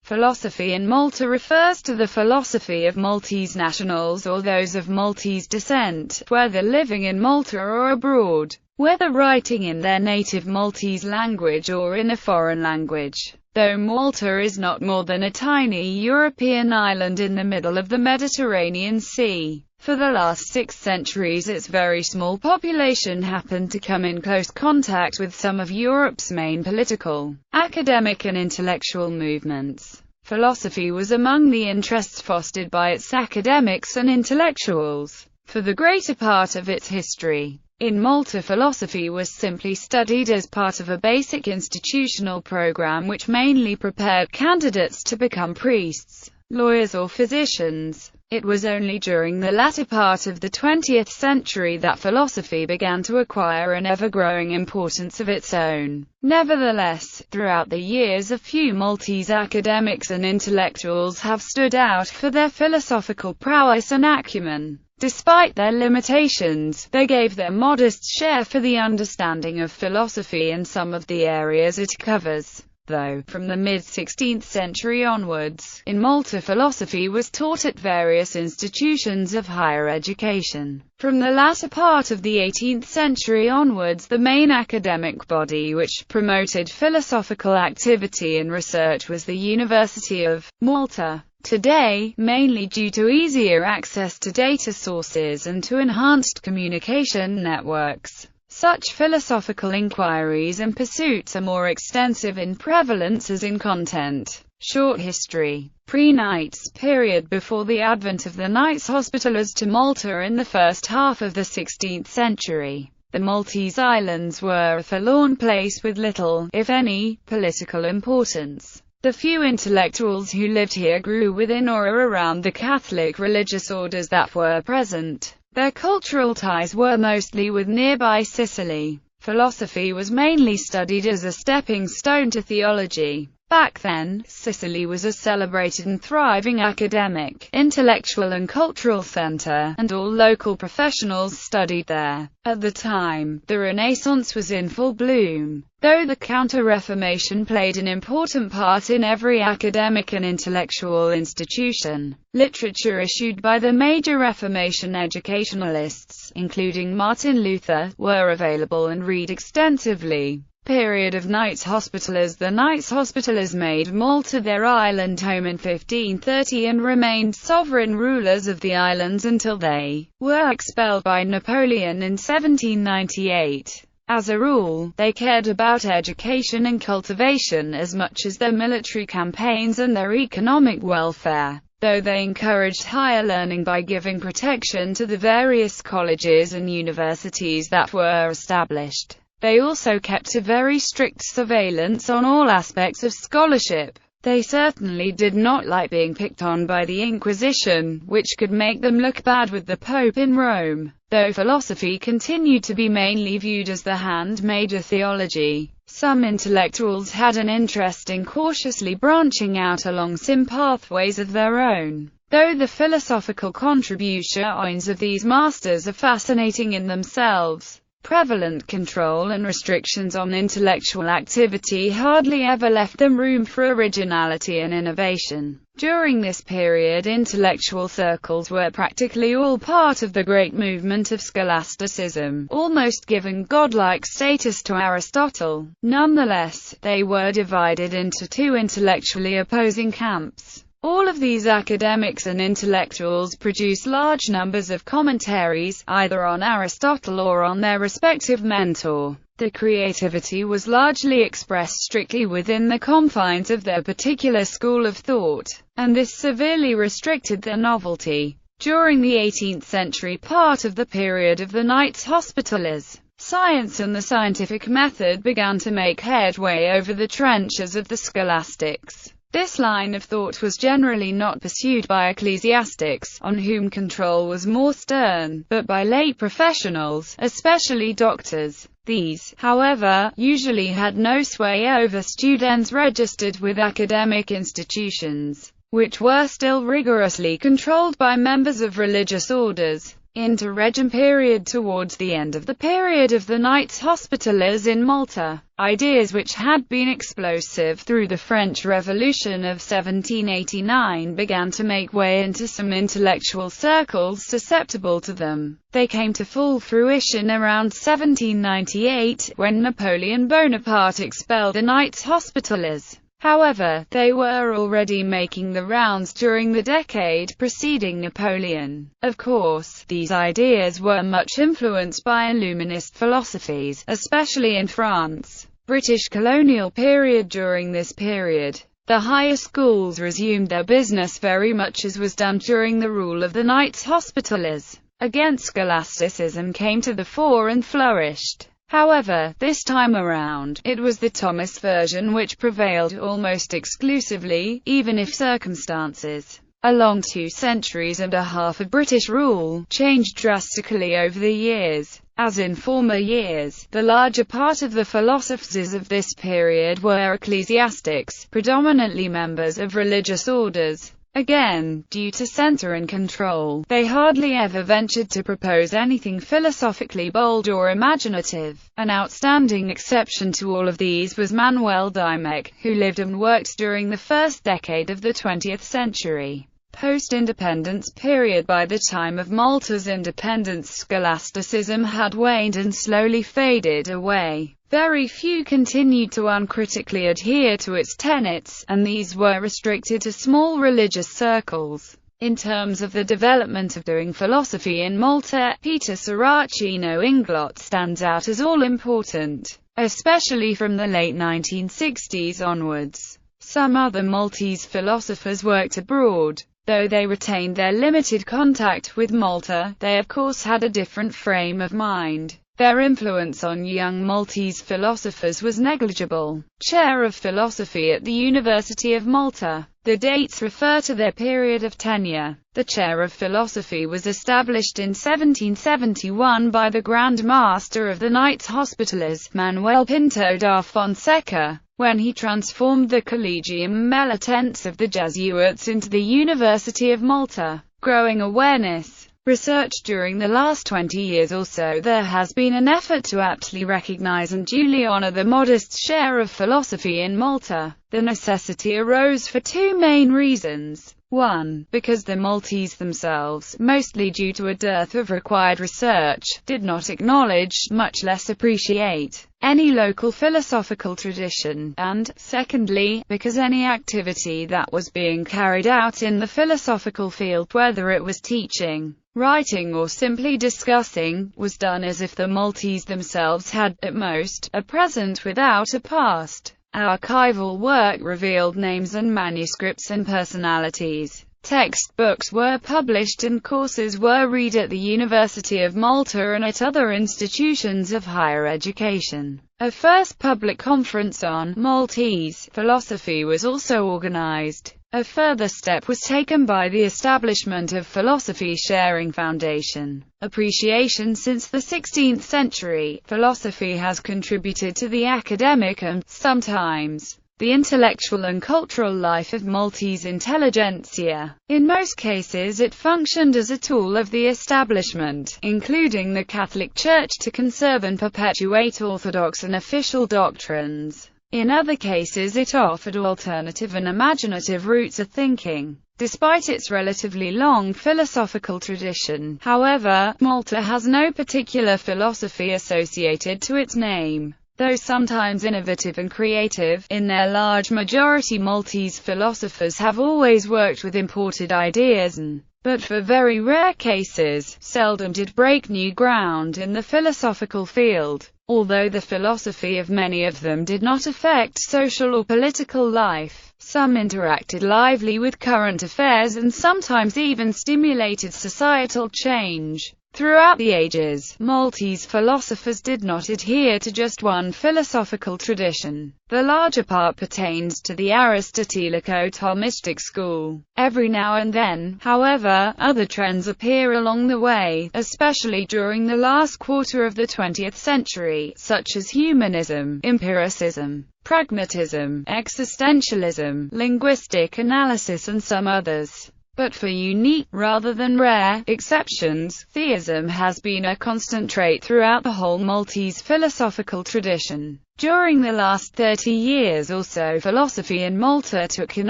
Philosophy in Malta refers to the philosophy of Maltese nationals or those of Maltese descent, whether living in Malta or abroad, whether writing in their native Maltese language or in a foreign language. Though Malta is not more than a tiny European island in the middle of the Mediterranean Sea, for the last 6 centuries its very small population happened to come in close contact with some of Europe's main political, academic and intellectual movements. Philosophy was among the interests fostered by its academics and intellectuals for the greater part of its history. In Malta, philosophy was simply studied as part of a basic institutional program which mainly prepared candidates to become priests, lawyers or physicians. It was only during the latter part of the 20th century that philosophy began to acquire an ever-growing importance of its own. Nevertheless, throughout the years a few Maltese academics and intellectuals have stood out for their philosophical prowess and acumen. Despite their limitations, they gave their modest share for the understanding of philosophy in some of the areas it covers. Though, from the mid-16th century onwards, in Malta philosophy was taught at various institutions of higher education. From the latter part of the 18th century onwards, the main academic body which promoted philosophical activity and research was the University of Malta. Today, mainly due to easier access to data sources and to enhanced communication networks, such philosophical inquiries and pursuits are more extensive in prevalence as in content. Short history. Pre-Knights period. Before the advent of the Knights Hospitallers to Malta in the first half of the 16th century, the Maltese Islands were a forlorn place with little, if any, political importance. The few intellectuals who lived here grew within or around the Catholic religious orders that were present. Their cultural ties were mostly with nearby Sicily. Philosophy was mainly studied as a stepping stone to theology. Back then, Sicily was a celebrated and thriving academic, intellectual and cultural center, and all local professionals studied there. At the time, the Renaissance was in full bloom. Though the Counter-Reformation played an important part in every academic and intellectual institution, literature issued by the major Reformation educationalists, including Martin Luther, were available and read extensively. Period of Knights Hospitallers. The Knights Hospitallers made Malta their island home in 1530 and remained sovereign rulers of the islands until they were expelled by Napoleon in 1798. As a rule, they cared about education and cultivation as much as their military campaigns and their economic welfare, though they encouraged higher learning by giving protection to the various colleges and universities that were established. They also kept a very strict surveillance on all aspects of scholarship. They certainly did not like being picked on by the Inquisition, which could make them look bad with the Pope in Rome. Though philosophy continued to be mainly viewed as the handmaid of theology, some intellectuals had an interest in cautiously branching out along some pathways of their own. Though the philosophical contributions of these masters are fascinating in themselves, prevalent control and restrictions on intellectual activity hardly ever left them room for originality and innovation. During this period, intellectual circles were practically all part of the great movement of scholasticism, almost giving godlike status to Aristotle. Nonetheless, they were divided into two intellectually opposing camps. All of these academics and intellectuals produce large numbers of commentaries, either on Aristotle or on their respective mentor. The creativity was largely expressed strictly within the confines of their particular school of thought, and this severely restricted their novelty. During the 18th century, part of the period of the Knights Hospitallers, science and the scientific method began to make headway over the trenches of the scholastics. This line of thought was generally not pursued by ecclesiastics, on whom control was more stern, but by lay professionals, especially doctors. These, however, usually had no sway over students registered with academic institutions, which were still rigorously controlled by members of religious orders. interregnum period towards the end of the period of the Knights Hospitallers in Malta. Ideas which had been explosive through the French Revolution of 1789 began to make way into some intellectual circles susceptible to them. They came to full fruition around 1798, when Napoleon Bonaparte expelled the Knights Hospitallers. However, they were already making the rounds during the decade preceding Napoleon. Of course, these ideas were much influenced by Illuminist philosophies, especially in France. British colonial period. During this period, the higher schools resumed their business very much as was done during the rule of the Knights Hospitallers. Again, scholasticism came to the fore and flourished. However, this time around, it was the Thomist version which prevailed almost exclusively, even if circumstances, along 2 centuries and a half of British rule, changed drastically over the years. As in former years, the larger part of the philosophers of this period were ecclesiastics, predominantly members of religious orders. Again, due to censor and control, they hardly ever ventured to propose anything philosophically bold or imaginative. An outstanding exception to all of these was Manuel Dimech, who lived and worked during the first decade of the 20th century. Post-independence period. By the time of Malta's independence, scholasticism had waned and slowly faded away. Very few continued to uncritically adhere to its tenets, and these were restricted to small religious circles. In terms of the development of doing philosophy in Malta, Peter Saracino Inglot stands out as all-important, especially from the late 1960s onwards. Some other Maltese philosophers worked abroad. Though they retained their limited contact with Malta, they of course had a different frame of mind. Their influence on young Maltese philosophers was negligible. Chair of Philosophy at the University of Malta. The dates refer to their period of tenure. The Chair of Philosophy was established in 1771 by the Grand Master of the Knights Hospitallers, Manuel Pinto da Fonseca, when he transformed the Collegium Melitense of the Jesuits into the University of Malta. Growing awareness. Research. During the last 20 years or so, there has been an effort to aptly recognize and duly honor the modest share of philosophy in Malta. The necessity arose for 2 main reasons. 1. Because the Maltese themselves, mostly due to a dearth of required research, did not acknowledge, much less appreciate, any local philosophical tradition, and, secondly, because any activity that was being carried out in the philosophical field, whether it was teaching, writing or simply discussing, was done as if the Maltese themselves had, at most, a present without a past. Archival work revealed names and manuscripts and personalities. Textbooks were published and courses were read at the University of Malta and at other institutions of higher education. A first public conference on Maltese philosophy was also organized. A further step was taken by the establishment of Philosophy Sharing Foundation. Appreciation. Since the 16th century, philosophy has contributed to the academic and, sometimes, the intellectual and cultural life of Maltese intelligentsia. In most cases it functioned as a tool of the establishment, including the Catholic Church, to conserve and perpetuate orthodox and official doctrines. In other cases it offered alternative and imaginative routes of thinking. Despite its relatively long philosophical tradition, however, Malta has no particular philosophy associated to its name. Though sometimes innovative and creative, in their large majority Maltese philosophers have always worked with imported ideas and, but for very rare cases, seldom did break new ground in the philosophical field. Although the philosophy of many of them did not affect social or political life, some interacted lively with current affairs and sometimes even stimulated societal change. Throughout the ages, Maltese philosophers did not adhere to just one philosophical tradition. The larger part pertains to the Aristotelico-Thomistic school. Every now and then, however, other trends appear along the way, especially during the last quarter of the 20th century, such as humanism, empiricism, pragmatism, existentialism, linguistic analysis and some others. But for unique, rather than rare, exceptions, theism has been a constant trait throughout the whole Maltese philosophical tradition. During the last 30 years or so, philosophy in Malta took an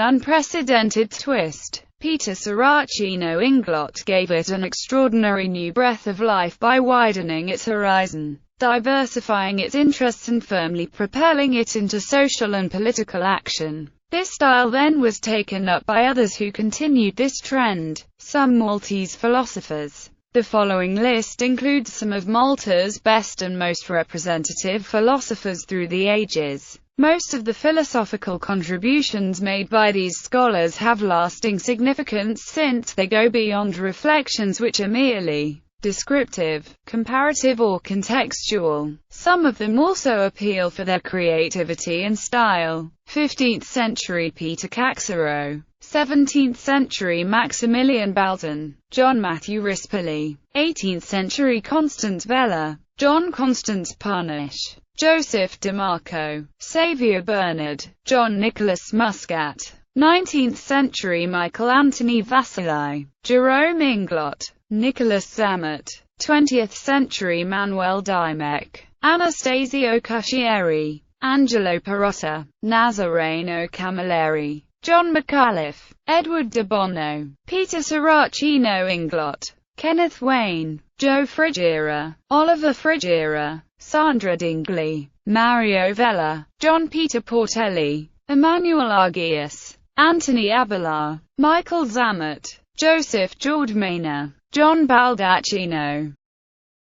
unprecedented twist. Peter Saracino Inglot gave it an extraordinary new breath of life by widening its horizon, diversifying its interests and firmly propelling it into social and political action. This style then was taken up by others who continued this trend, some Maltese philosophers. The following list includes some of Malta's best and most representative philosophers through the ages. Most of the philosophical contributions made by these scholars have lasting significance since they go beyond reflections which are merely descriptive, comparative or contextual. Some of them also appeal for their creativity and style. 15th century Peter Caxaro, 17th century Maximilian Balton, John Matthew Rispoli, 18th century Constance Vella, John Constance Parnish, Joseph DeMarco, Xavier Bernard, John Nicholas Muscat, 19th century Michael Anthony Vasili, Jerome Inglot, Nicholas Zammert, 20th century Manuel Dimech, Anastasio Cuschieri, Angelo Perotta, Nazareno Camilleri, John McAuliffe, Edward de Bono, Peter Saracino Inglot, Kenneth Wayne, Joe Frigiera, Oliver Frigiera, Sandra Dingley, Mario Vella, John Peter Portelli, Emmanuel Argius, Anthony Abelard, Michael Zammert, Joseph George Maynor, John Baldacchino,